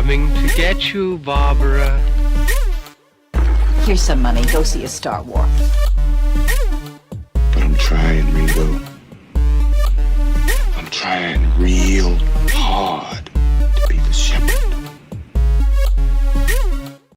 coming to get you, Barbara. Here's some money. Go see a Star War. But I'm trying, Ringo. I'm trying real hard to be the shepherd.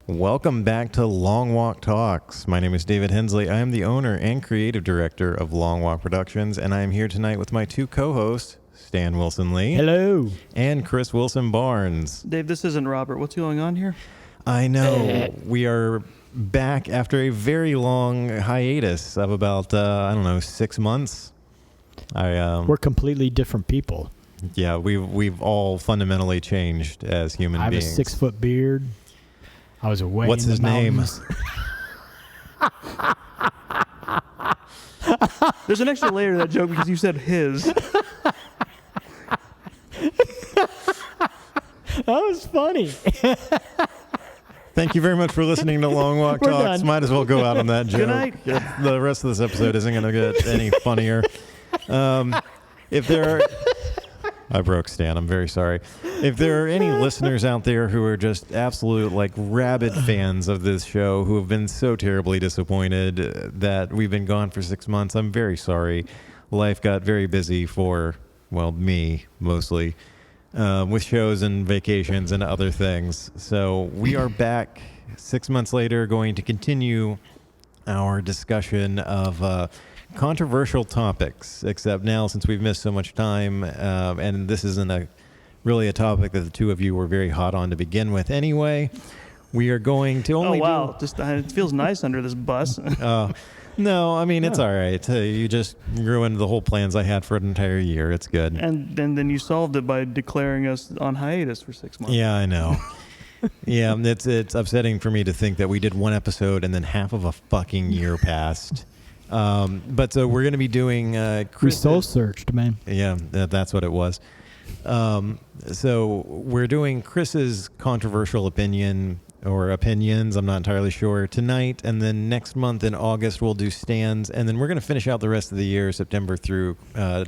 Welcome back to Long Walk Talks. My name is David Hensley. I am the owner and creative director of Long Walk Productions, and I am here tonight with my two co-hosts, Stan Wilson Lee. Hello. And Chris Wilson Barnes. Dave, this isn't Robert. What's going on here? I know. We are back after a very long hiatus of about, 6 months. We're completely different people. Yeah, we've all fundamentally changed as human beings. I have a 6-foot beard. I was away. What's his name? There's an extra layer to that joke because you said his. That was funny. Thank you very much for listening to Long Walk Talks. Done. Might as well go out on that joke. Good night. The rest of this episode isn't going to get any funnier. If there are... I broke Stan. I'm very sorry. If there are any listeners out there who are just absolute, rabid fans of this show who have been so terribly disappointed that we've been gone for 6 months, I'm very sorry. Life got very busy for, me mostly, with shows and vacations and other things. So we are back 6 months later, going to continue our discussion of controversial topics, except now since we've missed so much time, and this isn't really a topic that the two of you were very hot on to begin with anyway, we are going to only it feels nice under this bus. No, I mean, it's all right. You just ruined the whole plans I had for an entire year. It's good. And then you solved it by declaring us on hiatus for 6 months. Yeah, I know. Yeah, it's upsetting for me to think that we did one episode and then half of a fucking year passed. But so we're going to be doing... we soul searched, man. Yeah, that's what it was. So we're doing Chris's controversial opinion or opinions, I'm not entirely sure, tonight. And then next month in August, we'll do Stan's. And then we're going to finish out the rest of the year, September through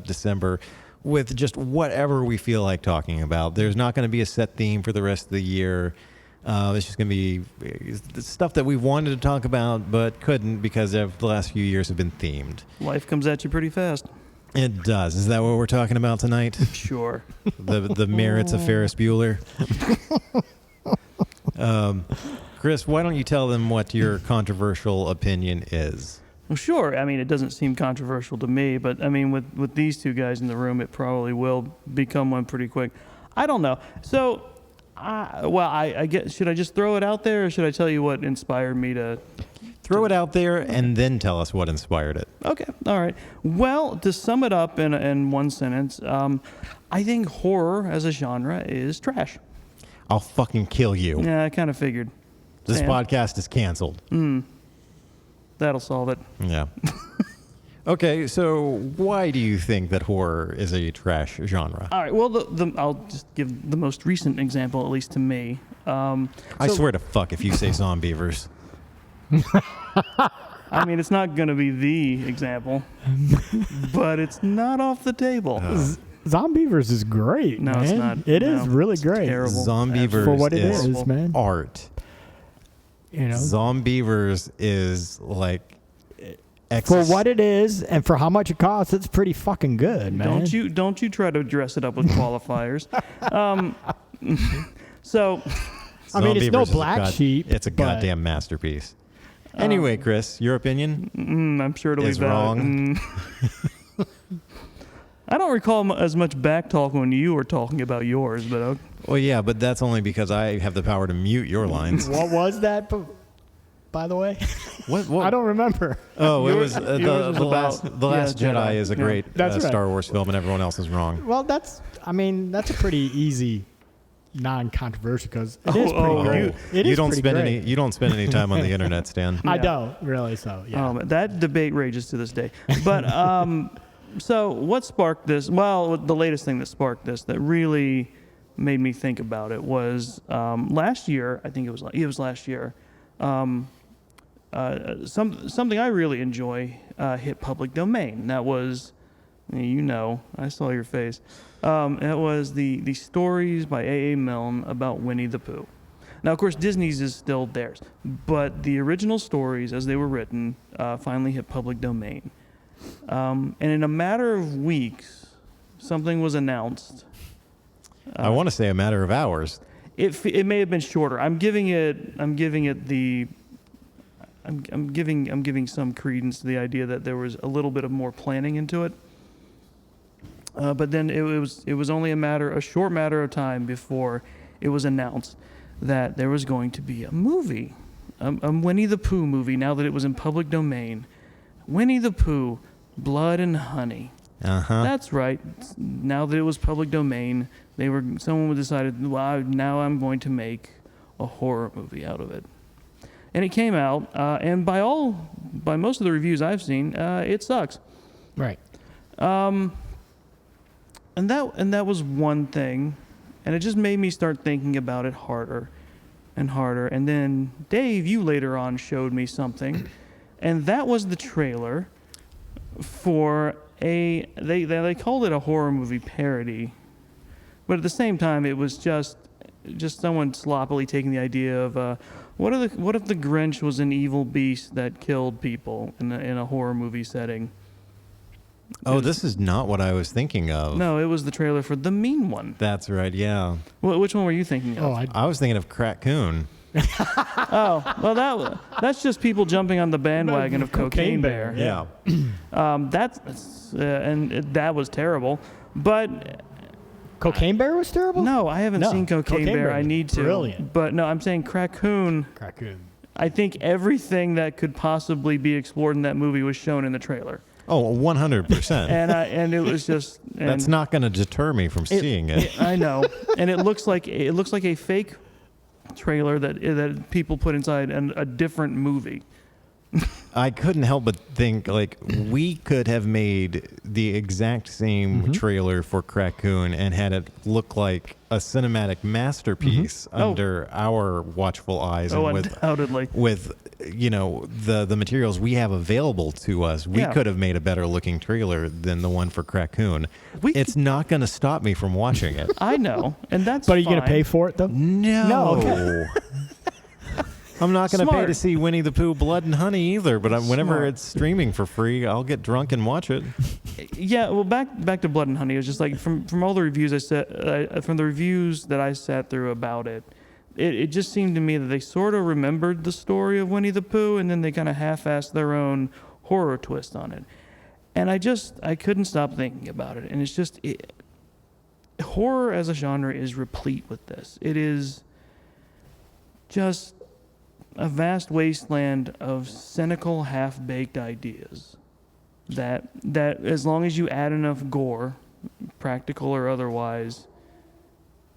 December, with just whatever we feel like talking about. There's not going to be a set theme for the rest of the year. It's just going to be stuff that we wanted to talk about but couldn't because the last few years have been themed. Life comes at you pretty fast. It does. Is that what we're talking about tonight? Sure. The merits of Ferris Bueller. Chris, why don't you tell them what your controversial opinion is? Well, sure. I mean, it doesn't seem controversial to me, but I mean, with these two guys in the room, it probably will become one pretty quick. I don't know. So, I guess, should I just throw it out there, or should I tell you what inspired me to... Throw it out there and then tell us what inspired it. Okay. All right. Well, to sum it up in one sentence, I think horror as a genre is trash. I'll fucking kill you. Yeah, I kind of figured. This podcast is canceled. That'll solve it. Yeah. Okay, so why do you think that horror is a trash genre? All right. Well, I'll just give the most recent example, at least to me. I swear to fuck if you say Zombievers. I mean, it's not going to be the example, but it's not off the table. Zombievers is great. No, man. it's not. It is really great. Terrible. Zombievers for what it is man. Art. You know, Zombievers is for what it is and for how much it costs, it's pretty fucking good, man. Don't you try to dress it up with qualifiers. So, I mean, it's no Zombievers Black Sheep. It's a goddamn masterpiece. Anyway, Chris, your opinion? I'm sure it'll is be wrong. I don't recall as much back talk when you were talking about yours, but okay. Well, yeah, but that's only because I have the power to mute your lines. What was that, by the way? What? I don't remember. Oh, it was yours was the Last Jedi is a great Star Wars film, and everyone else is wrong. Well, that's a pretty easy non-controversial because it is pretty great. You don't spend any time on the internet, Stan. I don't really. So yeah, that debate rages to this day. But so what sparked this? Well, the latest thing that sparked this that really made me think about it was last year. I think it was last year. Something I really enjoy hit public domain. That was You know, I saw your face. It was the stories by A.A. Milne about Winnie the Pooh. Now, of course, Disney's is still theirs, but the original stories, as they were written, finally hit public domain. And in a matter of weeks, something was announced. I want to say a matter of hours. It may have been shorter. I'm giving some credence to the idea that there was a little bit of more planning into it. But then it was only a short matter of time before it was announced that there was going to be a movie, a Winnie the Pooh movie. Now that it was in public domain, Winnie the Pooh, Blood and Honey. That's right. Now that it was public domain, someone decided, well, now I'm going to make a horror movie out of it. And it came out, and by most of the reviews I've seen, it sucks. Right. And that was one thing, and it just made me start thinking about it harder and harder. And then Dave, you later on showed me something, and that was the trailer for they called it a horror movie parody, but at the same time it was just someone sloppily taking the idea of what if the Grinch was an evil beast that killed people in a horror movie setting. Oh, this is not what I was thinking of. No, it was the trailer for The Mean One. That's right, yeah. Which one were you thinking of? I was thinking of Crack-Coon. Oh, well, that's just people jumping on the bandwagon of Cocaine Bear. Yeah. That was terrible. But Cocaine Bear was terrible? no, I haven't seen Cocaine Bear. I need to. Brilliant. But no, I'm saying Crack-Coon. I think everything that could possibly be explored in that movie was shown in the trailer. Oh, 100%. And it was just. That's not going to deter me from seeing it. I know, and it looks like a fake trailer that people put inside a different movie. I couldn't help but think, like, we could have made the exact same trailer for Crack-Coon and had it look like a cinematic masterpiece under our watchful eyes. Oh, and undoubtedly. With the materials we have available to us, we could have made a better looking trailer than the one for Crack-Coon. It's not going to stop me from watching it. I know, and that's But are you fine. going to pay for it, though? No. Okay. I'm not going to pay Smart. to see Winnie the Pooh Blood and Honey either, but whenever Smart. it's streaming for free, I'll get drunk and watch it. Yeah, well, back to Blood and Honey. It was just like from all the reviews from the reviews that I sat through about it, it just seemed to me that they sort of remembered the story of Winnie the Pooh, and then they kind of half-assed their own horror twist on it. And I couldn't stop thinking about it. And it's just horror as a genre is replete with this. It is just a vast wasteland of cynical, half-baked ideas that as long as you add enough gore, practical or otherwise,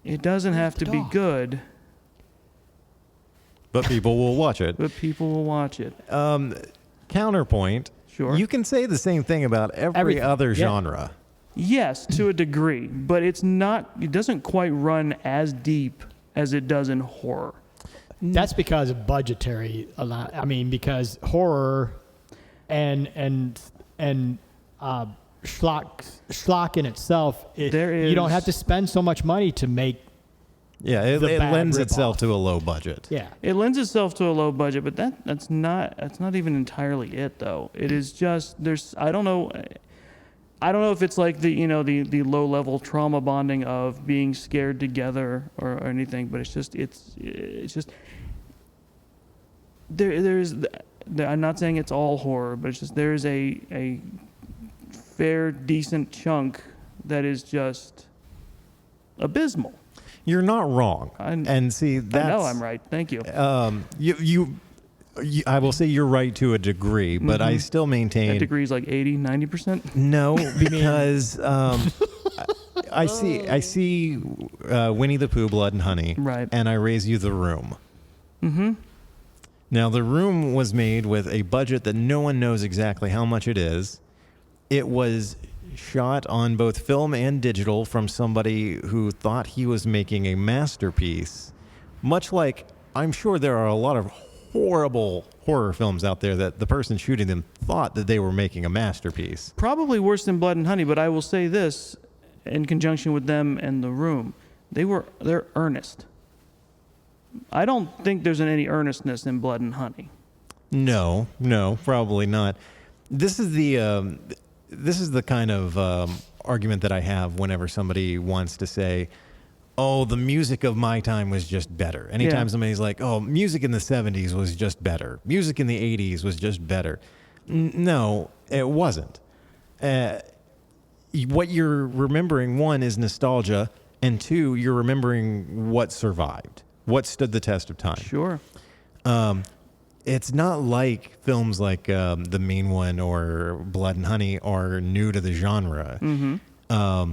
it doesn't have to be good, But people will watch it. but people will watch it. Counterpoint, Sure. you can say the same thing about every Everything. other Yeah. genre. Yes, to a degree, but it doesn't quite run as deep as it does in horror. That's because of budgetary. I mean, because horror and schlock in itself, you don't have to spend so much money to make. Yeah, it The bad lends ripoff. itself to a low budget. Yeah. It lends itself to a low budget, but that's not even entirely it though. It is just I don't know if it's like the low level trauma bonding of being scared together or anything, but it's just there's I'm not saying it's all horror, but it's just there's a fair decent chunk that is just abysmal. You're not wrong. And see, that's... I know I'm right. Thank you. You, I will say you're right to a degree, but I still maintain... That degree is like 80, 90%? No, because I see Winnie the Pooh, Blood and Honey, Right. and I raise you The Room. Mm-hmm. Now, The Room was made with a budget that no one knows exactly how much it is. It was shot on both film and digital from somebody who thought he was making a masterpiece. Much like, I'm sure there are a lot of horrible horror films out there that the person shooting them thought that they were making a masterpiece. Probably worse than Blood and Honey, but I will say this in conjunction with them and The Room. They're earnest. I don't think there's any earnestness in Blood and Honey. No, probably not. This is the kind of argument that I have whenever somebody wants to say, oh, the music of my time was just better. Anytime somebody's like, oh, music in the 70s was just better. Music in the 80s was just better. No, it wasn't. What you're remembering, one, is nostalgia, and two, you're remembering what survived, what stood the test of time. Sure. It's not like films like The Mean One or Blood and Honey are new to the genre. Mm-hmm.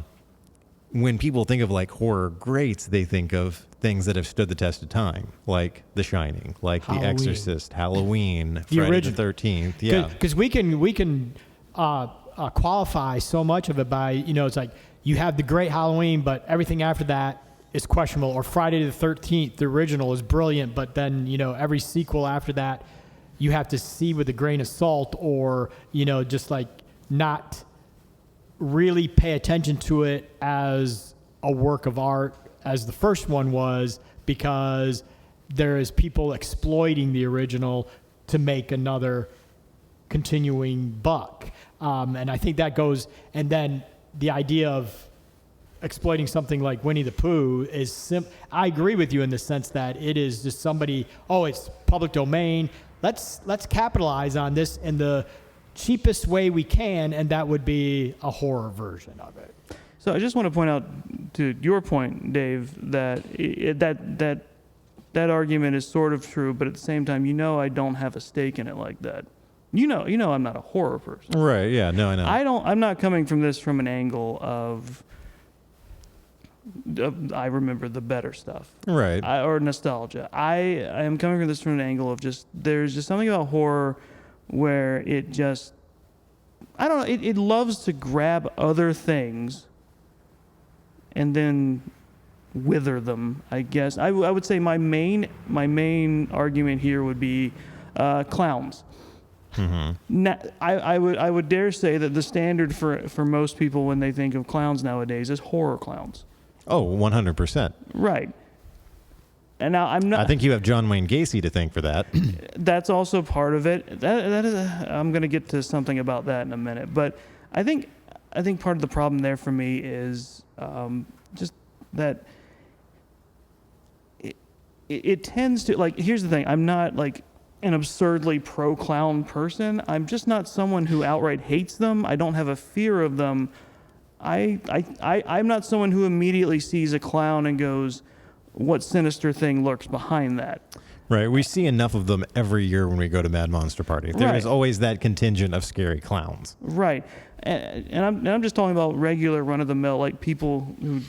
When people think of like horror greats, they think of things that have stood the test of time, like The Shining, like Halloween. The Exorcist, Halloween, The Friday original. the 13th. Yeah. Because we can qualify so much of it by, it's like you have the great Halloween, but everything after that is questionable. Or Friday the 13th, the original is brilliant, but then, every sequel after that you have to see with a grain of salt, or, just like not really pay attention to it as a work of art as the first one was, because there is people exploiting the original to make another continuing buck. And I think that goes, and then the idea of exploiting something like Winnie the Pooh is I agree with you in the sense that it is just somebody, it's public domain. Let's capitalize on this in the cheapest way we can, and that would be a horror version of it. So I just want to point out to your point, Dave, that that argument is sort of true, but at the same time, I don't have a stake in it like that. I'm not a horror person. Right. Yeah. No, I know. I'm not coming from this from an angle of I remember the better stuff. Right. Or nostalgia. I am coming from this from an angle of there's just something about horror where it just, I don't know, it loves to grab other things and then wither them, I guess. I would say my main argument here would be clowns. Mm-hmm. I would dare say that the standard for most people when they think of clowns nowadays is horror clowns. Oh, 100%. Right. And now I'm not. I think you have John Wayne Gacy to thank for that. That's also part of it. That is. I'm going to get to something about that in a minute. But I think part of the problem there for me is just that it tends to, like, here's the thing. I'm not like an absurdly pro-clown person. I'm just not someone who outright hates them. I don't have a fear of them. I'm not someone who immediately sees a clown and goes, what sinister thing lurks behind that? Right. We see enough of them every year when we go to Mad Monster Party. There is always that contingent of scary clowns. Right. And I'm just talking about regular run-of-the-mill, like people who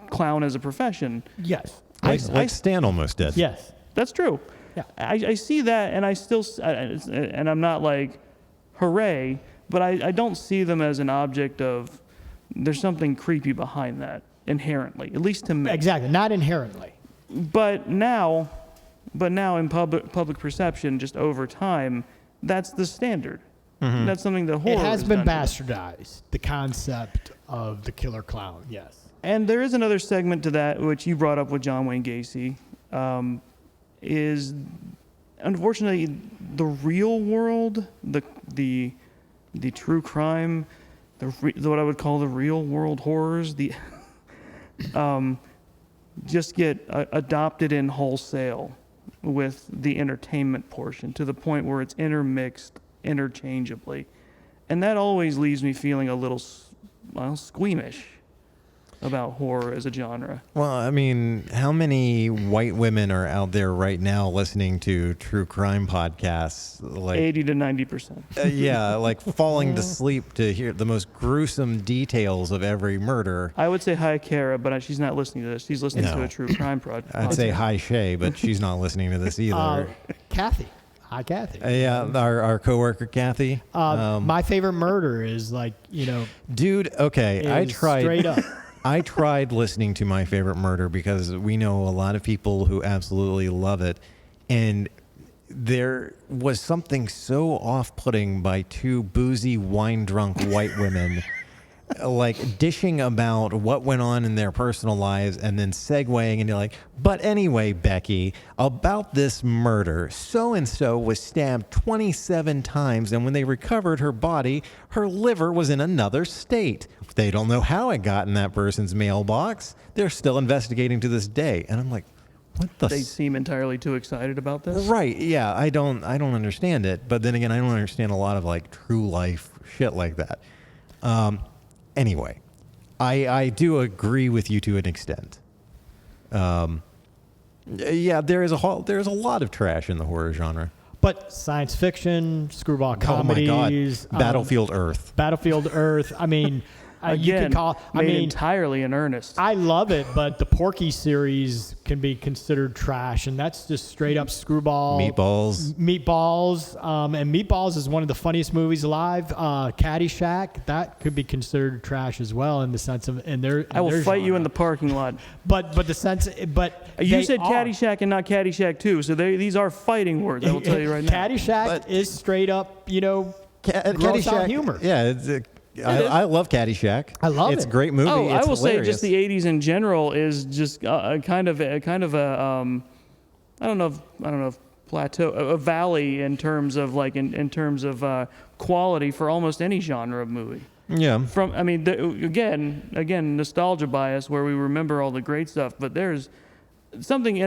clown as a profession. Yes. Like Stan almost did. Yes. That's true. Yeah. I see that, and I still, and I'm not like, hooray, but I don't see them as an object of, there's something creepy behind that inherently, at least to me. Exactly. Not inherently. But now in public perception, just over time, that's the standard. Mm-hmm. That's something that horror has been done bastardized, the concept of the killer clown, yes. And there is another segment to that, which you brought up with John Wayne Gacy, is unfortunately the real world, the true crime, what I would call the real world horrors, just get adopted in wholesale with the entertainment portion to the point where it's intermixed interchangeably. And that always leaves me feeling a little, squeamish about horror as a genre. Well, I mean, how many white women are out there right now listening to true crime podcasts? Like 80 to 90%. Yeah, like falling to sleep to hear the most gruesome details of every murder. I would say hi, Kara, but she's not listening to this. She's listening to a true crime podcast. I'd say hi, Shay, but she's not listening to this either. Kathy. Hi, Kathy. Yeah, our coworker, Kathy. My favorite murder is dude, okay, I tried. Straight up. I tried listening to My Favorite Murder because we know a lot of people who absolutely love it. And there was something so off-putting by two boozy, wine-drunk white women like dishing about what went on in their personal lives and then segueing into like, but anyway, Becky, about this murder, so-and-so was stabbed 27 times, and when they recovered her body, her liver was in another state. They don't know how it got in that person's mailbox. They're still investigating to this day. And I'm like, what the? They seem entirely too excited about this. Right, yeah, I don't understand it. But then again, I don't understand a lot of like true life shit like that. Anyway, I do agree with you to an extent. Yeah, there's a lot of trash in the horror genre. But science fiction, screwball Oh my comedies, God, Battlefield Earth. Battlefield Earth. I mean, you Again, can call. I made mean, entirely in earnest. I love it, but the Porky series can be considered trash, and that's just straight up screwball. Meatballs. And Meatballs is one of the funniest movies alive. Caddyshack, that could be considered trash as well in the sense of I will fight you in the parking lot. But the sense, but You they said are. Caddyshack and not Caddyshack 2, so these are fighting words. I will tell you right now. Caddyshack But- is straight up, gross out humor. Yeah, I love Caddyshack. I love it's it. a great movie. Oh, I It's will say hilarious. just the '80s in general is just kind of a I don't know if plateau, a valley in terms of like in terms of quality for almost any genre of movie. Yeah. Again, nostalgia bias where we remember all the great stuff, but there's something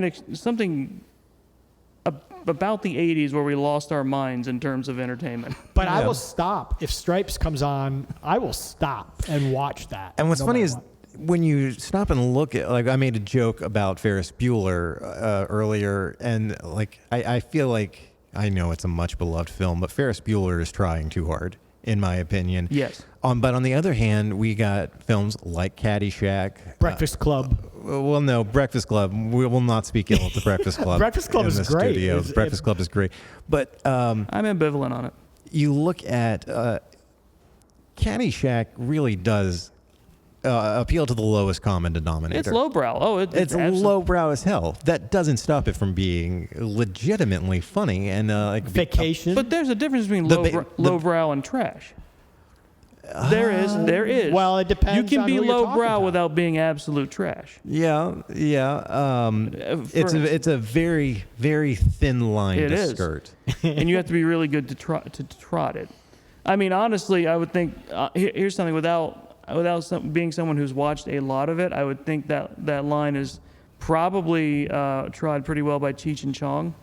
about the 80s where we lost our minds in terms of entertainment. But I Yeah. will stop if Stripes comes on. I will stop and watch that. And what's no funny matter is what. when you stop and look at, like, I made a joke about Ferris Bueller earlier, and like I feel like I know it's a much beloved film, but Ferris Bueller is trying too hard, in my opinion. Yes. But on the other hand, we got films like Caddyshack. Breakfast Club. Well, no, Breakfast Club. We will not speak ill of the Breakfast Club. Breakfast Club in is the great. Studio. It's- Breakfast Club is great. But I'm ambivalent on it. you look at Caddyshack really does appeal to the lowest common denominator. It's lowbrow. Oh, It's lowbrow as hell. That doesn't stop it from being legitimately funny and like Vacation. But there's a difference between The lowbrow and trash. There is. well, it depends You can on be who you're talking lowbrow about. without being absolute trash. Yeah. It's a very, very thin line It to is. skirt. And you have to be really good to trot it. I mean, honestly, I would think here's something without being someone who's watched a lot of it. I would think that line is probably trod pretty well by Cheech and Chong.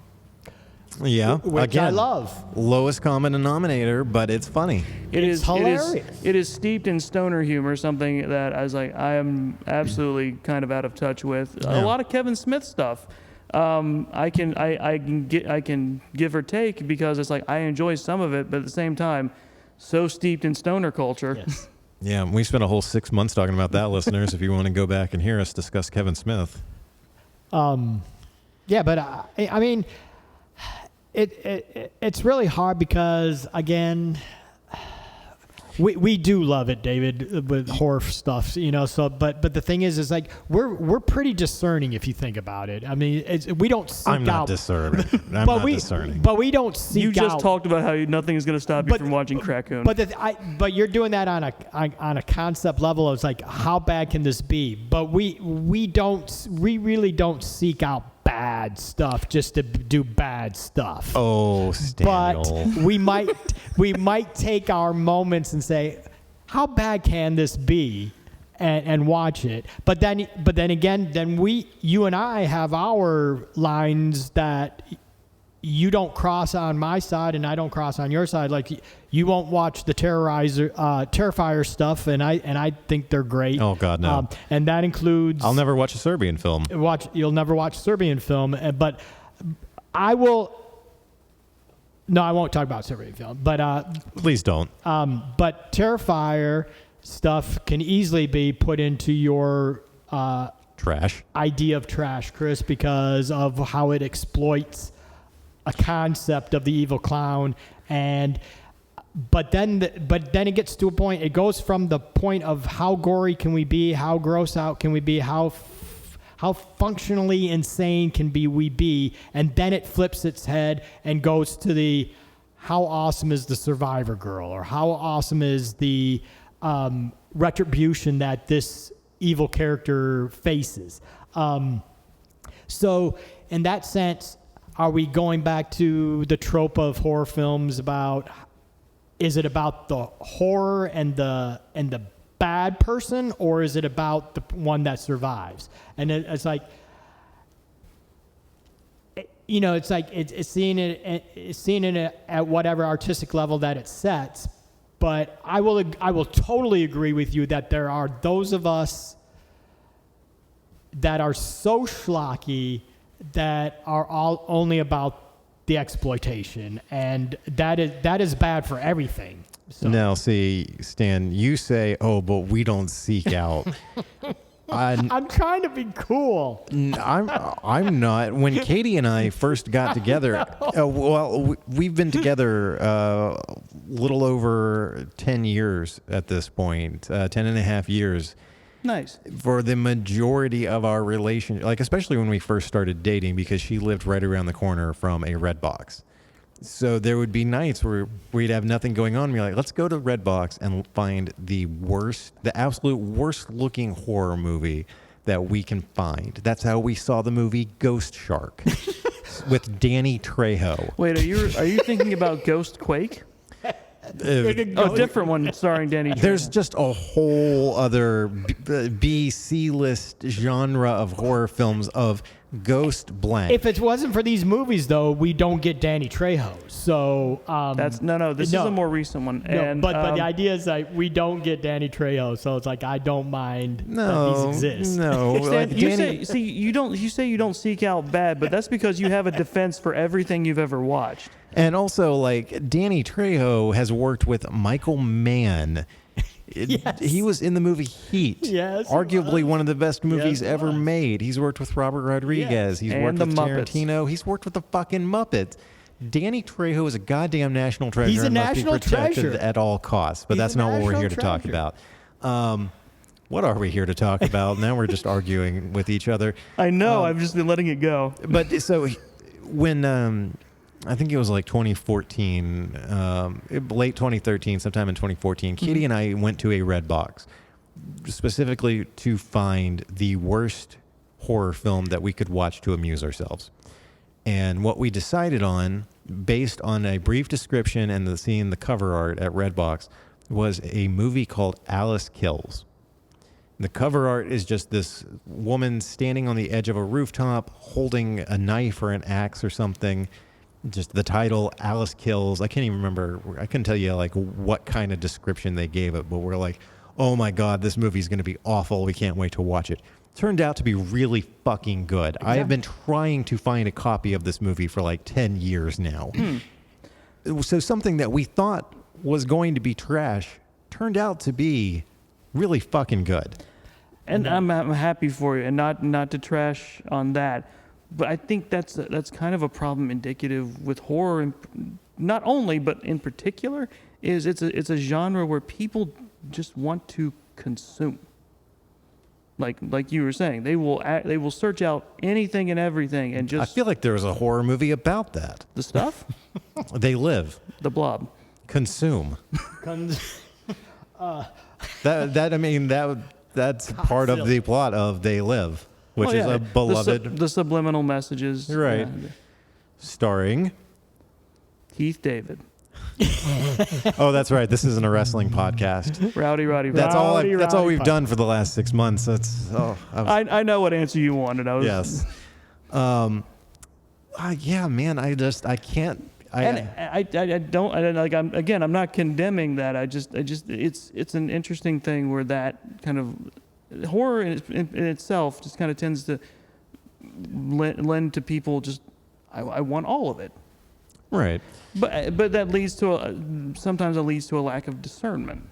Yeah. Which Again, I love. lowest common denominator, but it's funny. It's hilarious. It is steeped in stoner humor, something that I am absolutely kind of out of touch with. Yeah. A lot of Kevin Smith stuff. I can give or take because it's like I enjoy some of it, but at the same time, so steeped in stoner culture. Yes. Yeah, we spent a whole 6 months talking about that, listeners, if you want to go back and hear us discuss Kevin Smith. Yeah, but I mean, it's really hard because again, we do love it, David, with horror stuff, So, but the thing is like we're pretty discerning if you think about it. I mean, we don't seek I'm not out. discerning. I'm but not we, discerning. But we don't seek You just out. talked about how nothing is going to stop you from watching Crackoon. But you're doing that on a concept level. It's like, how bad can this be? But we really don't seek out bad stuff just to do bad stuff. Oh, But Staniel. we might take our moments and say, how bad can this be? And watch it. But then again, you and I have our lines that you don't cross on my side and I don't cross on your side. Like you won't watch the Terrifier stuff, and I think they're great. Oh, God, no. And that includes I'll never watch a Serbian film. You'll never watch Serbian film, but I will. No, I won't talk about Serbian film, but Please don't. but Terrifier stuff can easily be put into your Trash. idea of trash, Chris, because of how it exploits a concept of the evil clown. But then it gets to a point. It goes from the point of how gory can we be, how gross out can we be, how how functionally insane can we be? And then it flips its head and goes to the how awesome is the survivor girl, or how awesome is the retribution that this evil character faces. So in that sense, are we going back to the trope of horror films about, is it about the horror and the bad person, or is it about the one that survives? And it's like, you know, it's like it's seeing it at whatever artistic level that it sets. But I will totally agree with you that there are those of us that are so schlocky that are all only about the exploitation, and that is bad for everything. So. Now, see, Stan, you say, "Oh, but we don't seek out." I'm trying to be cool. I'm not. When Katie and I first got together, we've been together a little over 10 years at this point, 10 and a half years. Nice. For the majority of our relationship, like especially when we first started dating, because she lived right around the corner from a Redbox. So there would be nights where we'd have nothing going on. And we're like, let's go to Redbox and find the absolute worst looking horror movie that we can find. That's how we saw the movie Ghost Shark with Danny Trejo. Wait, are you thinking about Ghost Quake? Different one starring Danny Trejo. There's just a whole other B-C list genre of horror films of Ghost blank. If it wasn't for these movies, though, we don't get Danny Trejo. So that's this is a more recent one. No, and, but the idea is like we don't get Danny Trejo, so it's like I don't mind that these exist. No, like you say you don't seek out bad, but that's because you have a defense for everything you've ever watched. And also, like, Danny Trejo has worked with Michael Mann. Yes. He was in the movie Heat. Yes, arguably one of the best movies ever made. He's worked with Robert Rodriguez. Yes. He's And worked the with Muppets. Tarantino. He's worked with the fucking Muppets. Danny Trejo is a goddamn national treasure. He's a and national must be protected treasure. at all costs. But He's that's a not what we're national here to talk treasure. about. What are we here to talk about? Now we're just arguing with each other. I know. I've just been letting it go. But so when I think it was like 2014, late 2013, sometime in 2014, Katie and I went to a Redbox specifically to find the worst horror film that we could watch to amuse ourselves. And what we decided on, based on a brief description and seeing the cover art at Redbox, was a movie called Alice Kills. The cover art is just this woman standing on the edge of a rooftop holding a knife or an axe or something. Just the title, Alice Kills. I can't even remember. I couldn't tell you like what kind of description they gave it, but we're like, oh my God, this movie's going to be awful. We can't wait to watch it. Turned out to be really fucking good. I have been trying to find a copy of this movie for like 10 years now. So something that we thought was going to be trash turned out to be really fucking good. And I'm happy for you, and not to trash on that. But I think that's kind of a problem indicative with horror, and not only, but in particular, is it's a genre where people just want to consume. Like you were saying, they will search out anything and everything and just. I feel like there was a horror movie about that. The stuff. They live, The Blob. consume. That's part of the plot of They Live, which is a beloved. The subliminal messages. Right. Starring. Keith David. Oh, that's right. This isn't a wrestling podcast. Rowdy. That's all. That's all we've Roddy done for the last 6 months. That's. I know what answer you wanted. Yes. Yeah, man. I can't. I don't like. I'm not condemning that. I just it's an interesting thing where that kind of horror in itself just kind of tends to lend to people just I want all of it. Right. But that leads to sometimes it leads to a lack of discernment.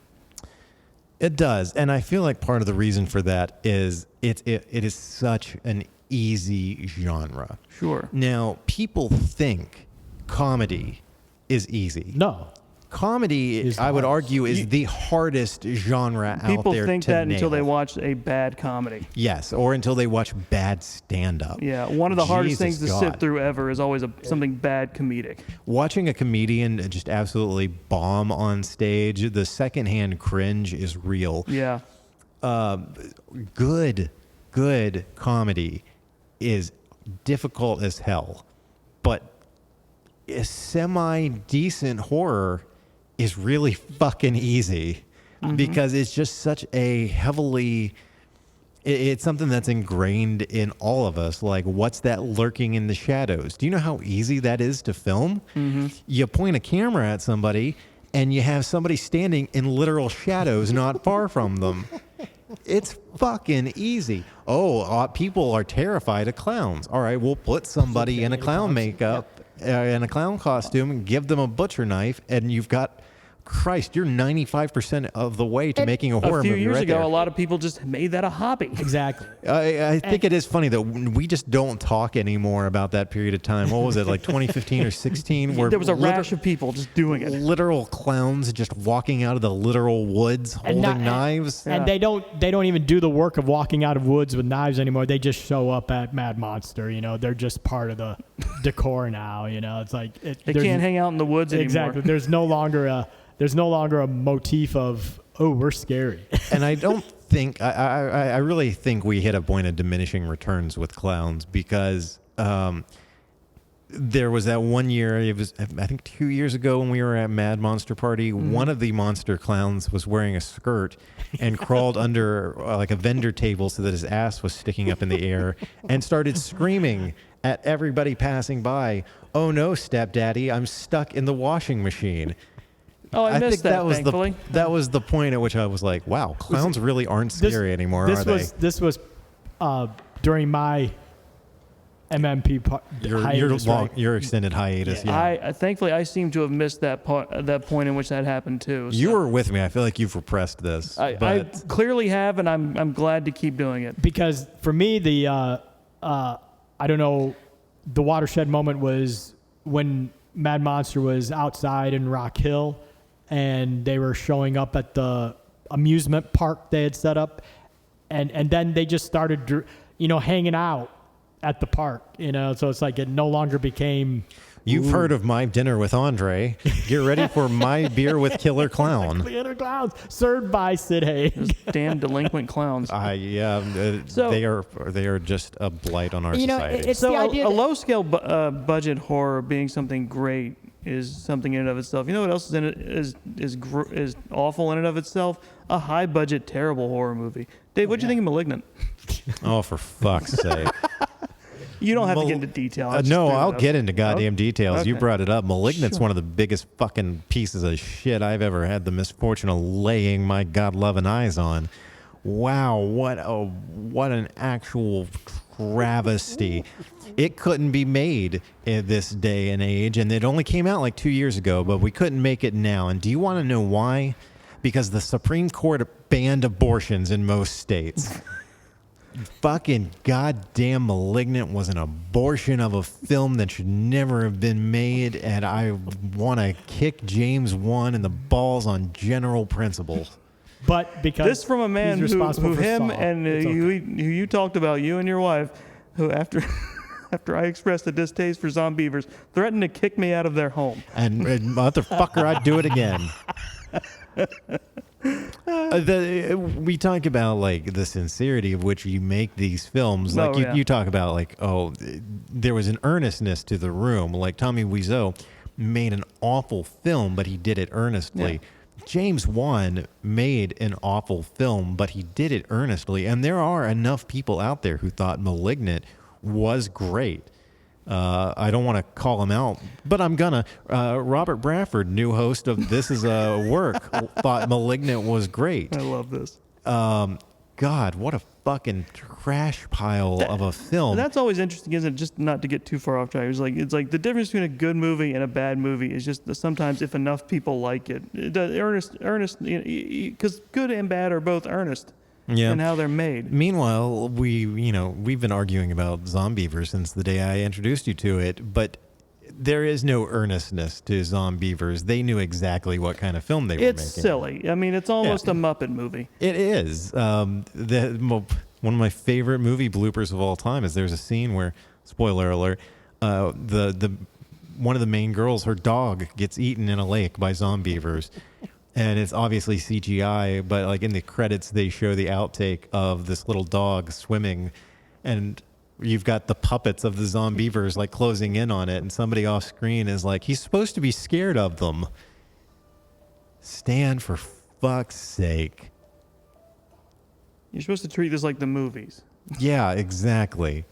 It does, and I feel like part of the reason for that is it is such an easy genre. Sure. Now, people think comedy is easy. No. comedy, I would argue, is the hardest genre out there. People think to that nail. until they watch a bad comedy. Yes, or until they watch bad stand-up. Yeah, one of the hardest things to Jesus sit God. through ever is always something bad comedic. Watching a comedian just absolutely bomb on stage, the secondhand cringe is real. Yeah. Good comedy is difficult as hell, but a semi-decent horror is really fucking easy because it's just such a heavily... It's something that's ingrained in all of us. Like, what's that lurking in the shadows? Do you know how easy that is to film? You point a camera at somebody and you have somebody standing in literal shadows not far from them. It's fucking easy. People are terrified of clowns. All right, we'll put somebody in a clown makeup, in a clown costume, and give them a butcher knife, and you've got... Christ, you're 95% of the way to making a horror movie. A few years right ago, there. a lot of people just made that a hobby. Exactly. I think it is funny that we just don't talk anymore about that period of time. What was it, like 2015 or 16? Where There was a rash of people just doing it. literal clowns just walking out of the literal woods holding knives. And they don't even do the work of walking out of woods with knives anymore. They just show up at Mad Monster. You know, they're just part of the decor now. You know, it's like They can't hang out in the woods anymore. Exactly. There's no longer a motif of, oh, we're scary. And I don't think I really think we hit a point of diminishing returns with clowns because there was that one year, it was I think 2 years ago when we were at Mad Monster Party, one of the monster clowns was wearing a skirt and crawled under like a vendor table so that his ass was sticking up in the air and started screaming at everybody passing by, "Oh no, stepdaddy, I'm stuck in the washing machine." Oh, I missed think that was thankfully. that was the point at which I was like, "Wow, clowns really aren't scary anymore, are they?" This was during my MMP Your extended hiatus. Yeah. I thankfully I seem to have missed that point in which that happened too. So You were with me. I feel like you've repressed this. I clearly have, and I'm glad to keep doing it. Because for me, the I don't know, the watershed moment was when Mad Monster was outside in Rock Hill, and they were showing up at the amusement park they had set up, and then they just started, hanging out at the park, so it's like it no longer became... You've heard of my dinner with Andre. Get ready for my beer with Killer Clown. Killer Clowns, served by Sid Haig. Those damn delinquent clowns. So- they are just a blight on our society. it's So the idea a that- low-scale budget horror being something great is something in and of itself. You know what else is in it is awful in and of itself? A high-budget, terrible horror movie. Dave, what'd you think of *Malignant*? Oh, for fuck's sake. You don't have to get into detail. I just No, threw it I'll up. get into goddamn details. You Okay. brought it up. *Malignant's one of the biggest fucking pieces of shit I've ever had the misfortune of laying my God-loving eyes on. Wow, what an actual travesty. It couldn't be made in this day and age, and it only came out like 2 years ago, but we couldn't make it now. And do you want to know why? Because the Supreme Court banned abortions in most states. Fucking goddamn *Malignant* was an abortion of a film that should never have been made, and I want to kick James Wan in the balls on general principles. But because This from a man he's who responsible for him Saw, and it's okay. who you talked about, you and your wife, who after I expressed a distaste for Zombievers, threatened to kick me out of their home. And motherfucker, I'd do it again. We talk about like the sincerity of which you make these films. Like you talk about like, there was an earnestness to the room. Like Tommy Wiseau made an awful film, but he did it earnestly. Yeah. James Wan made an awful film, but he did it earnestly. And there are enough people out there who thought *Malignant* was great. I don't want to call him out, but I'm gonna. Robert Bradford, new host of This Is a Work, thought *Malignant* was great. I love this. God, what a fucking trash pile of a film. And that's always interesting, isn't it? Just not to get too far off track. It's like the difference between a good movie and a bad movie is just that sometimes if enough people like it, earnest, because good and bad are both earnest. Yeah. And how they're made. Meanwhile, we've been arguing about Zombievers since the day I introduced you to it, but there is no earnestness to Zombievers. They knew exactly what kind of film they were making. It's silly. I mean, it's almost a Muppet movie. It is. One of my favorite movie bloopers of all time is there's a scene where, spoiler alert, the one of the main girls, her dog gets eaten in a lake by Zombievers. And it's obviously CGI, but like in the credits, they show the outtake of this little dog swimming, and you've got the puppets of the Zombievers like closing in on it, and somebody off screen is like, he's supposed to be scared of them. Stan, for fuck's sake. You're supposed to treat this like the movies. Yeah, exactly.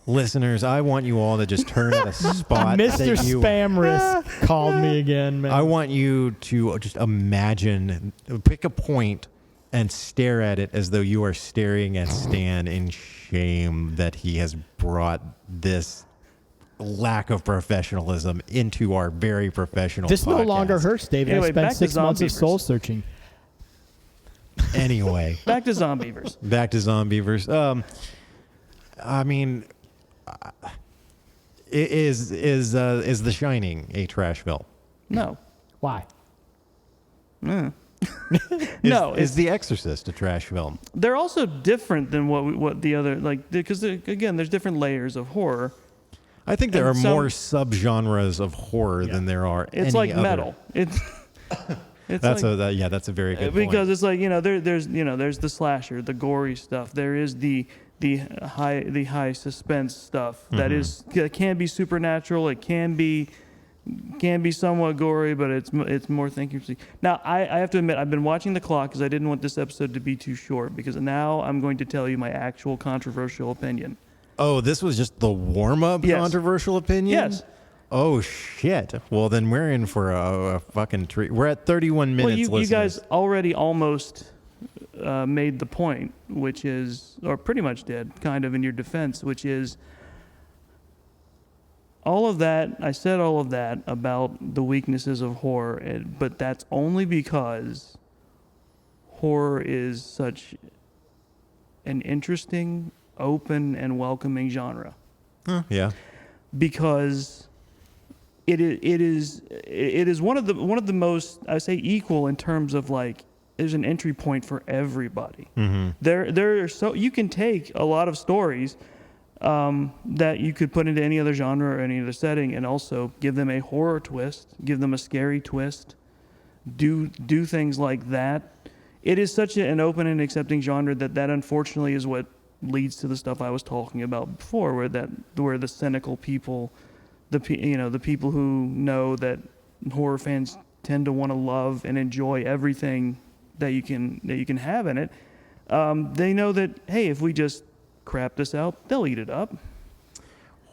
Listeners, I want you all to just turn at a spot. Mr. that you, Spam Risk called me again, man. I want you to just imagine, pick a point and stare at it as though you are staring at Stan in shame that he has brought this lack of professionalism into our very professional This podcast. no longer hurts, David. Anyway, I spent back to 6 months of Zombievers. soul searching. Anyway, Back to Zombievers. back to Zombievers. I mean, is The Shining a trash film? No. Why? Mm. Is, No, is The Exorcist a trash film? They're also different than what the other, like, because again, there's different layers of horror. I think there And are some- more subgenres of horror than there are. It's any like other. metal. It's That's like, that's a very good because point. it's like, there's the slasher, the gory stuff. There is the high suspense stuff that can be supernatural. It can be somewhat gory, but it's more thinking. Now I have to admit, I've been watching the clock because I didn't want this episode to be too short, because now I'm going to tell you my actual controversial opinion. Oh, this was just the warm-up Yes. controversial opinion? Yes. Oh, shit. Well, then we're in for a fucking treat. We're at 31 minutes, Well, you guys listeners. already almost made the point, which is, or pretty much did, kind of in your defense, which is all of that. I said all of that about the weaknesses of horror, but that's only because horror is such an interesting, open, and welcoming genre. Yeah. Because it is one of the most, I say, equal in terms of, like, there's an entry point for everybody. Mm-hmm. There are so you can take a lot of stories that you could put into any other genre or any other setting, and also give them a horror twist, give them a scary twist, do things like that. It is such an open and accepting genre that unfortunately is what leads to the stuff I was talking about before, where the cynical people, the people who know that horror fans tend to want to love and enjoy everything that you can have in it. They know that, hey, if we just crap this out, they'll eat it up.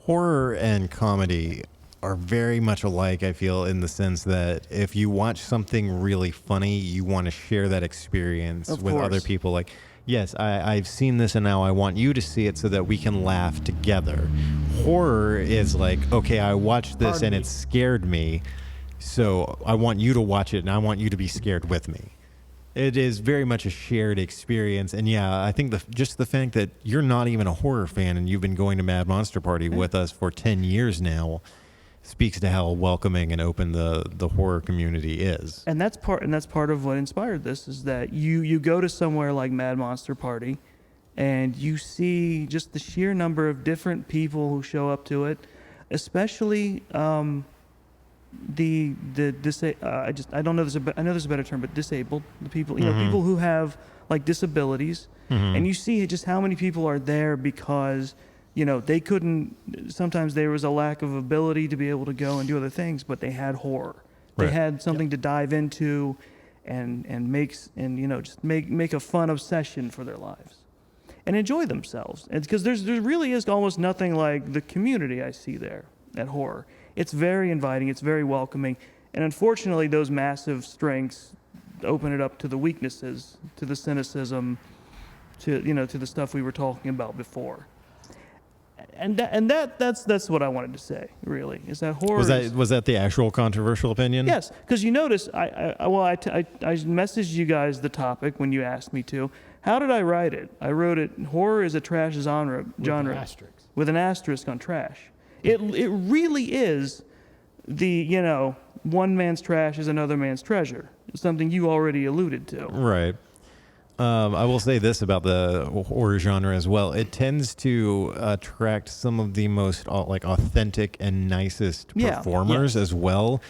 Horror and comedy are very much alike, I feel, in the sense that if you watch something really funny, you want to share that experience Of with course. other people. Like, yes, I've seen this and now I want you to see it so that we can laugh together. Horror is like, okay, I watched this Pardon and me. it scared me, so I want you to watch it and I want you to be scared with me. It is very much a shared experience. And yeah, I think just the fact that you're not even a horror fan and you've been going to Mad Monster Party with us for 10 years now speaks to how welcoming and open the horror community is. And that's part of what inspired this, is that you go to somewhere like Mad Monster Party, and you see just the sheer number of different people who show up to it, especially I don't know, I know there's a better term, but disabled, the people, people who have like disabilities, and you see just how many people are there because they couldn't. Sometimes there was a lack of ability to be able to go and do other things, but they had horror. They Right. had something to dive into, and just make a fun obsession for their lives, and enjoy themselves. And because there really is almost nothing like the community I see there at horror. It's very inviting. It's very welcoming, and unfortunately, those massive strengths open it up to the weaknesses, to the cynicism, to the stuff we were talking about before. And that's what I wanted to say. Really, is that horror? Was that the actual controversial opinion? Yes, because you notice, I messaged you guys the topic when you asked me to. How did I write it? I wrote it, horror is a trash genre With an asterisk. with an asterisk on trash. It really is the one man's trash is another man's treasure. Something you already alluded to. Right. I will say this about the horror genre as well. It tends to attract some of the most authentic and nicest performers as well,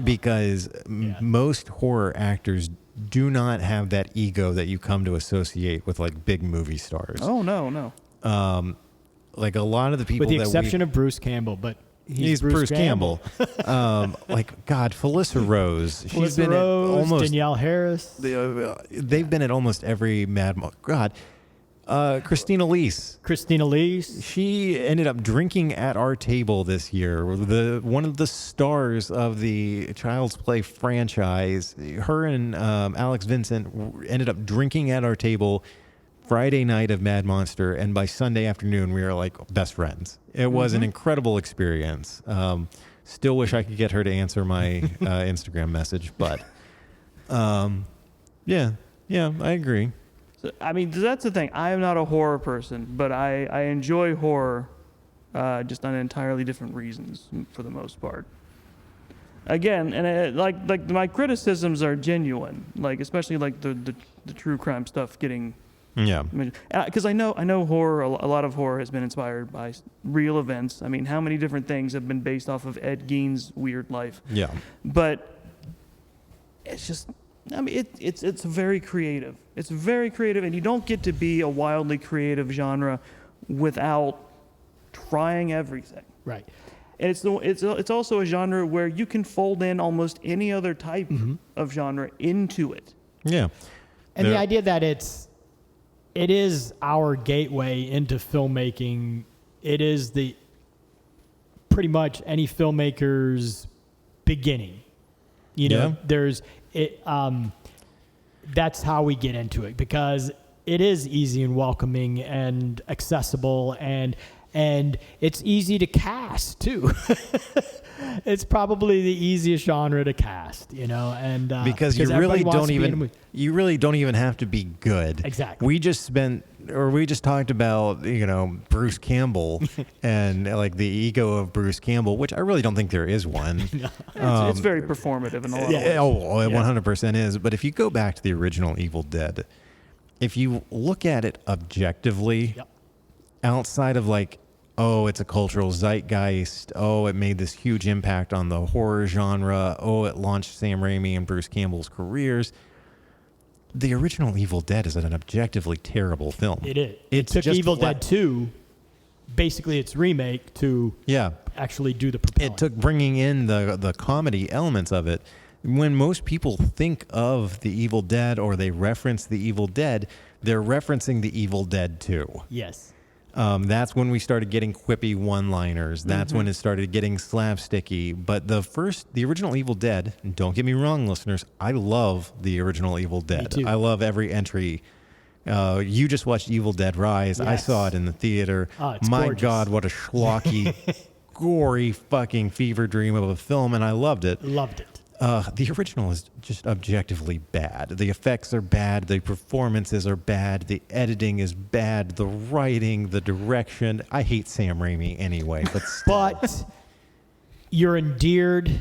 because most horror actors do not have that ego that you come to associate with like big movie stars. Oh no. Like a lot of the people, with the exception of Bruce Campbell, but he's Bruce Campbell. Felissa Rose. She's been Rose, at almost Danielle Harris. They've been at almost every Christina Lees. She ended up drinking at our table this year. One of the stars of the Child's Play franchise. Her and Alex Vincent ended up drinking at our table Friday night of Mad Monster, and by Sunday afternoon we were like best friends. It was an incredible experience. Still wish I could get her to answer my Instagram message, but yeah, I agree. So, I mean, that's the thing. I am not a horror person, but I enjoy horror just on entirely different reasons for the most part. Again, and like my criticisms are genuine, like especially like the true crime stuff getting. Yeah, because I know horror. A lot of horror has been inspired by real events. I mean, how many different things have been based off of Ed Gein's weird life? Yeah, but it's just. I mean, it's very creative. It's very creative, and you don't get to be a wildly creative genre without trying everything. Right. And it's also a genre where you can fold in almost any other type of genre into it. Yeah, and the idea that it is our gateway into filmmaking. It is pretty much any filmmaker's beginning. There's it. That's how we get into it, because it is easy and welcoming and accessible, and it's easy to cast too. It's probably the easiest genre to cast, and because you really don't even have to be good. Exactly. We just talked about Bruce Campbell and like the ego of Bruce Campbell, which I really don't think there is one. It's very performative in a lot of ways. Oh, it 100% is. But if you go back to the original Evil Dead, if you look at it objectively, outside of like, oh, it's a cultural zeitgeist. Oh, it made this huge impact on the horror genre. Oh, it launched Sam Raimi and Bruce Campbell's careers. The original Evil Dead is an objectively terrible film. It is. It took Evil Dead 2, basically its remake, to actually do the propelling. It took bringing in the comedy elements of it. When most people think of the Evil Dead or they reference the Evil Dead, they're referencing the Evil Dead 2. Yes. That's when we started getting quippy one-liners. That's when it started getting slapsticky. But the original Evil Dead, don't get me wrong, listeners, I love the original Evil Dead. Me too. I love every entry. You just watched Evil Dead Rise. Yes. I saw it in the theater. It's My gorgeous. God, what a schlocky, gory fucking fever dream of a film, and I loved it. Loved it. The original is just objectively bad. The effects are bad. The performances are bad. The editing is bad. The writing, the direction. I hate Sam Raimi anyway, but still. But you're endeared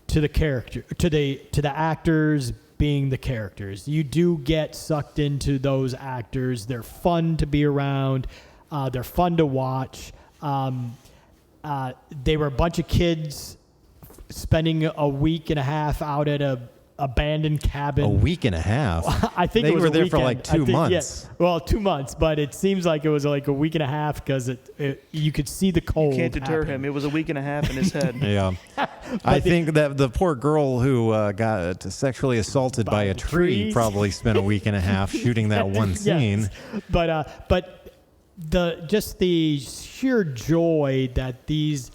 to the character, to the actors being the characters. You do get sucked into those actors. They're fun to be around. They're fun to watch. They were a bunch of kids spending a week and a half out at a abandoned cabin. A week and a half? I think they it was were a there for weekend. like 2 months. Yeah. Well, 2 months, but it seems like it was like a week and a half because you could see the cold. You can't deter happen. him. It was a week and a half in his head. Yeah. I think that the poor girl who got sexually assaulted by a tree probably spent a week and a half shooting that one scene. Yes. But the sheer joy that these,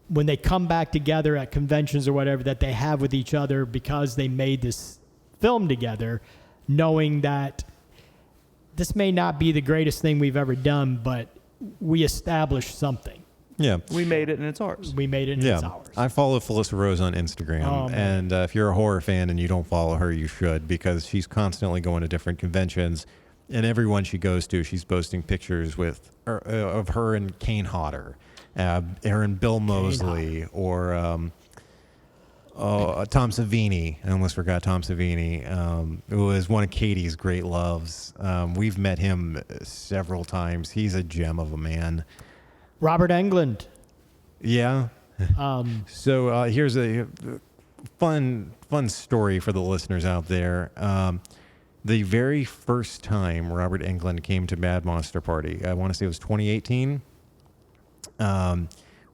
when they come back together at conventions or whatever, that they have with each other because they made this film together, knowing that this may not be the greatest thing we've ever done, but we established something. Yeah. We made it and it's ours. We made it and it's ours. I follow Felissa Rose on Instagram, and if you're a horror fan and you don't follow her, you should, because she's constantly going to different conventions and everyone she goes to, she's posting pictures of her and Kane Hodder, her and Bill Moseley, or Tom Savini. I almost forgot Tom Savini, who was one of Katie's great loves. We've met him several times. He's a gem of a man. Robert Englund. Yeah. So here's a fun story for the listeners out there. The very first time Robert Englund came to Mad Monster Party, I want to say it was 2018.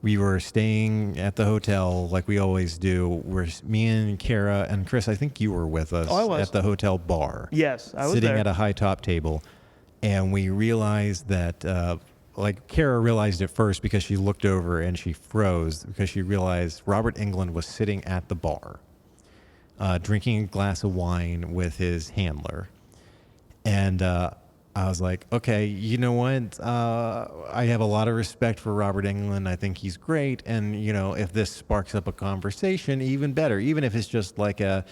We were staying at the hotel like we always do. Me and Kara and Chris, I think you were with us at the hotel bar. Yes, I was sitting there. at a high top table. And we realized that, Kara realized it first because she looked over and she froze because she realized Robert Englund was sitting at the bar, drinking a glass of wine with his handler. And I was like, okay, you know what? I have a lot of respect for Robert Englund. I think he's great. And, if this sparks up a conversation, even better, even if it's just like a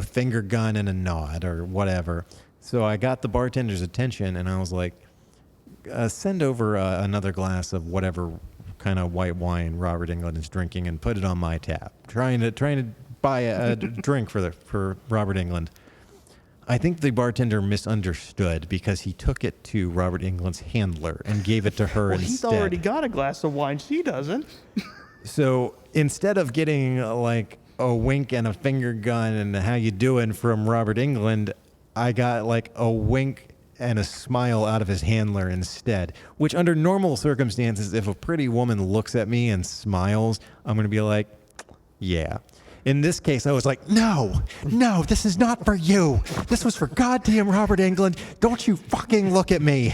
finger gun and a nod or whatever. So I got the bartender's attention and I was like, send over another glass of whatever kind of white wine Robert Englund is drinking and put it on my tab. Trying to buy a drink for Robert Englund. I think the bartender misunderstood because he took it to Robert Englund's handler and gave it to her Well, instead. he's already got a glass of wine. She doesn't. So instead of getting like a wink and a finger gun and how you doing from Robert Englund, I got like a wink and a smile out of his handler instead, which under normal circumstances, if a pretty woman looks at me and smiles, I'm going to be like, yeah. In this case, I was like, no, this is not for you. This was for goddamn Robert Englund. Don't you fucking look at me.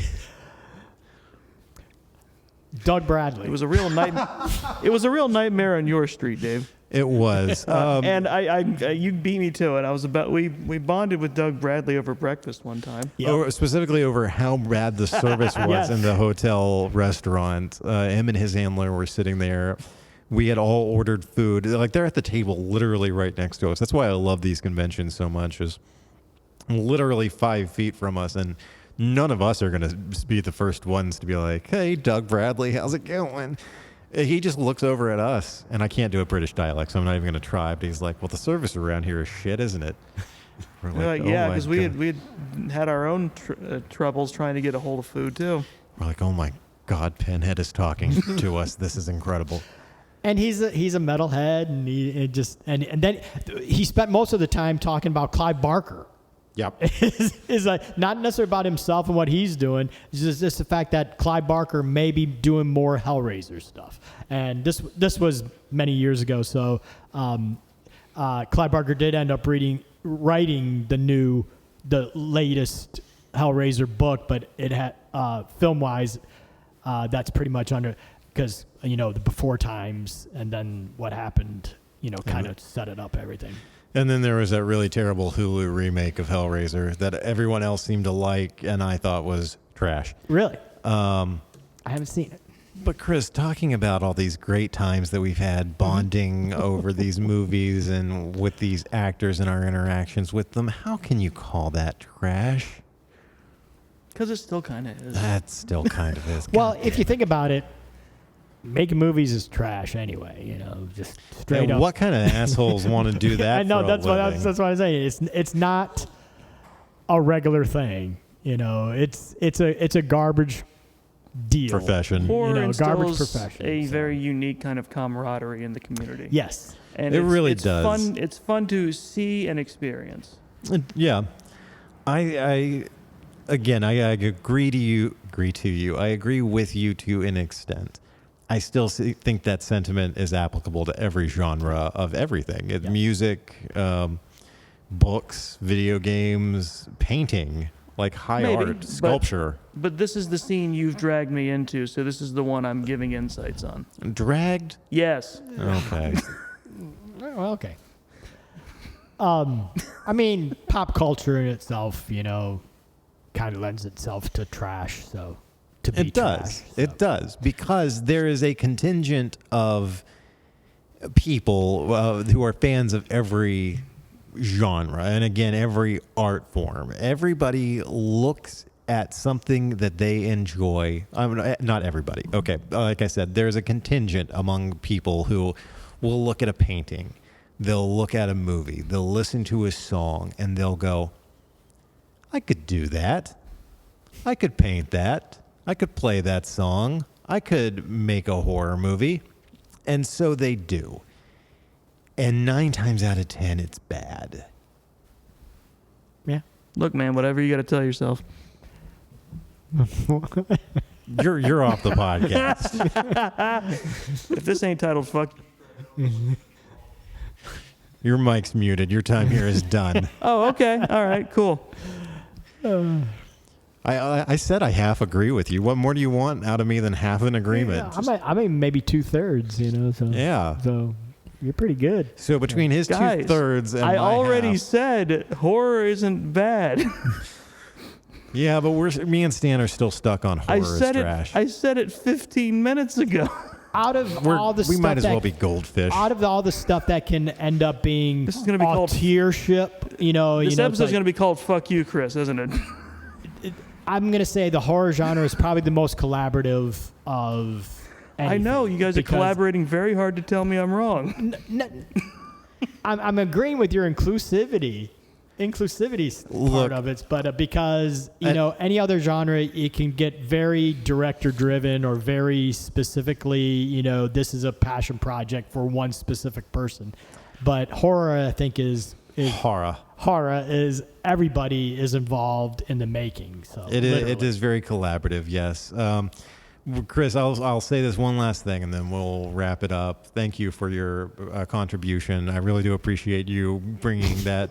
Doug Bradley. It was a real nightmare on your street, Dave. It was. And I you beat me to it. We bonded with Doug Bradley over breakfast one time. Specifically over how bad the service was Yes. in the hotel restaurant. Him and his handler were sitting there. We had all ordered food. Like, they're at the table literally right next to us. That's why I love these conventions so much, is literally 5 feet from us. And none of us are going to be the first ones to be like, hey, Doug Bradley, how's it going? He just looks over at us, and I can't do a British dialect, so I'm not even going to try. But he's like, well, the service around here is shit, isn't it? We're Like, "Oh yeah, my because God." we had our own troubles trying to get a hold of food too. We're like, oh my God, Pinhead is talking to us. This is incredible. And he's a metalhead, and then he spent most of the time talking about Clive Barker. Yep. Is like not necessarily about himself and what he's doing. It's just the fact that Clive Barker may be doing more Hellraiser stuff. And this was many years ago. So Clive Barker did end up writing the latest Hellraiser book, but it had film wise, that's pretty much under, because the before times and then what happened, kind of set it up everything. And then there was that really terrible Hulu remake of Hellraiser that everyone else seemed to like and I thought was trash. Really? I haven't seen it. But Chris, talking about all these great times that we've had bonding over these movies and with these actors and our interactions with them, how can you call that trash? Because it still kind of is. That still kind of is. Well, if you think about it, making movies is trash anyway. Just straight And up. what kind of assholes want to do that? I know for a that's living? what I'm saying. It's not a regular thing. It's a garbage deal. Profession. Horror Garbage instills profession. a so. very unique kind of camaraderie in the community. Yes. And It it's- really it's does. Fun, it's fun to see and experience. Yeah, I agree to you. I agree with you to an extent. I still think that sentiment is applicable to every genre of everything. Music, books, video games, painting, like high Maybe, art, sculpture. But this is the scene you've dragged me into, so this is the one I'm giving insights on. Dragged? Yes. Okay. Well, okay. I mean, pop culture in itself, kind of lends itself to trash. So to be It does. trash, It does. Because there is a contingent of people who are fans of every genre, and again, every art form, everybody looks at something that they enjoy. Not everybody. Okay. Like I said, there's a contingent among people who will look at a painting, they'll look at a movie, they'll listen to a song, and they'll go, I could do that. I could paint that. I could play that song. I could make a horror movie. And so they do. And 9 times out of 10, it's bad. Yeah. Look, man, whatever you got to tell yourself. You're off the podcast. If this ain't titled "fuck," Your mic's muted. Your time here is done. oh, okay, all right, cool. I said I half agree with you. What more do you want out of me than half an agreement? Yeah, I mean, maybe 2/3. You know. So Yeah. So you're pretty good. So between his Guys, 2/3 and I my already half, said horror isn't bad. yeah, but me and Stan are still stuck on horror is trash. I said it 15 minutes ago. Out of all the we stuff might as that, well be goldfish. out of all the stuff that can end up being This is gonna be called- auteurship, This episode's going to be called "Fuck You, Chris," isn't it? I'm going to say the horror genre is probably the most collaborative of anything. I know you guys are because- collaborating very hard to tell me I'm wrong. I'm agreeing with your inclusivity's Look, part of it, but because any other genre, it can get very director driven or very specifically, this is a passion project for one specific person. But horror, I think, is horror. Horror is everybody is involved in the making. So It is very collaborative. Yes. Chris, I'll say this one last thing, and then we'll wrap it up. Thank you for your contribution. I really do appreciate you bringing that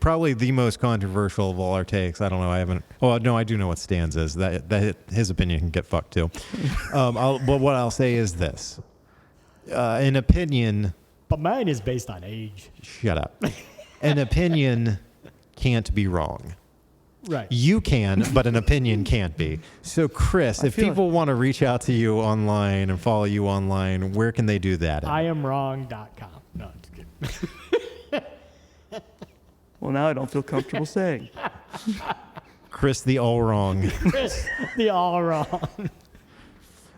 probably the most controversial of all our takes. I don't know. I haven't. Oh no, I do know what Stan's is. That his opinion can get fucked too. But what I'll say is this: an opinion. But mine is based on age. Shut up. An opinion can't be wrong. Right. You can, but an opinion can't be. So, Chris, if people want to reach out to you online and follow you online, where can they do that at? IamWrong.com. No, it's good. Well, now I don't feel comfortable saying. Chris the All Wrong. Chris, the all wrong.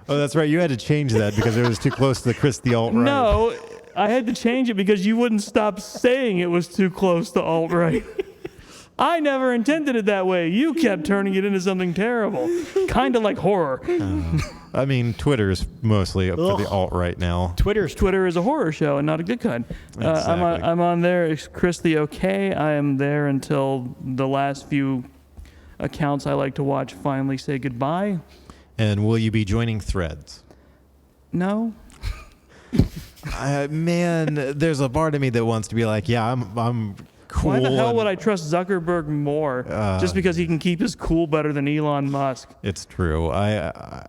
Oh, that's right. You had to change that because it was too close to the Chris the Alt Right. No, I had to change it because you wouldn't stop saying it was too close to alt-right. I never intended it that way. You kept turning it into something terrible. Kind of like horror. I mean, Twitter is mostly up for the alt right now. Twitter is a horror show and not a good kind. Exactly. I'm on there. It's Chris the OK. I am there until the last few accounts I like to watch finally say goodbye. And will you be joining Threads? No. Man, there's a part of me that wants to be like, yeah, I'm cool. Why the hell would I trust Zuckerberg more just because he can keep his cool better than Elon Musk? It's true. And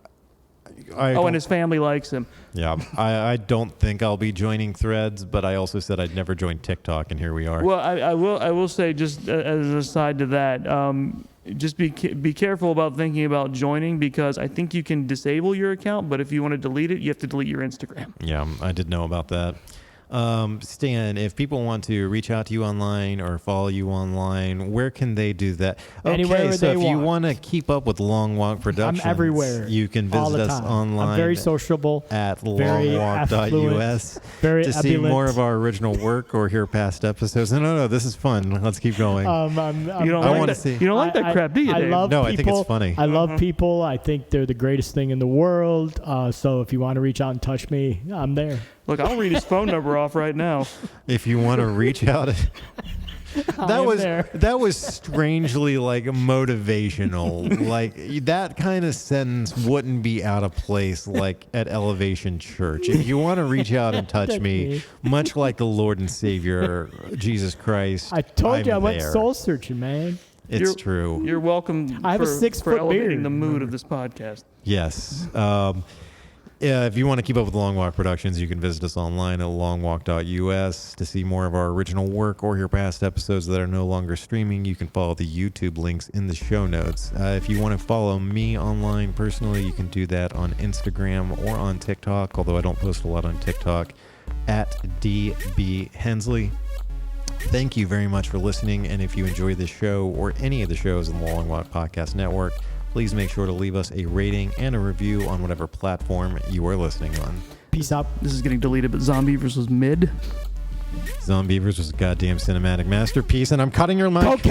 his family likes him. Yeah, I don't think I'll be joining Threads, but I also said I'd never join TikTok, and here we are. Well, I will say, just as an aside to that, just be careful about thinking about joining, because I think you can disable your account, but if you want to delete it, you have to delete your Instagram. Yeah, I did know about that. Stan, if people want to reach out to you online or follow you online, where can they do that? Anywhere so they if you want. want to keep up with Long Walk Productions, I'm everywhere. You can all visit the us time. online. I'm very sociable. At very longwalk.us very to see ebullient. more of our original work or hear past episodes. No, this is fun. Let's keep going. You don't I like wanna that. see- You don't like that crap, do you, I Dave? love No, people. I think it's funny. I love people. I think they're the greatest thing in the world. So if you want to reach out and touch me, I'm there. Look, I'll read his phone number off right now. If you want to reach out, there. that was strangely like motivational. Like that kind of sentence wouldn't be out of place like at Elevation Church. If you want to reach out and touch me, much like the Lord and Savior Jesus Christ, I told I'm you I went there. soul searching, man. It's true. You're welcome. I have a for 6-foot elevating beard. the mood of this podcast. Yes. Yeah, if you want to keep up with Long Walk Productions, you can visit us online at longwalk.us to see more of our original work or hear past episodes that are no longer streaming. You can follow the YouTube links in the show notes. If you want to follow me online personally, you can do that on Instagram or on TikTok, although I don't post a lot on TikTok, at DB Hensley. Thank you very much for listening. And if you enjoy this show or any of the shows on the Long Walk Podcast Network, please make sure to leave us a rating and a review on whatever platform you are listening on. Peace out. This is getting deleted, but Zombievers was mid. Zombievers was a goddamn cinematic masterpiece, and I'm cutting your mic. Okay.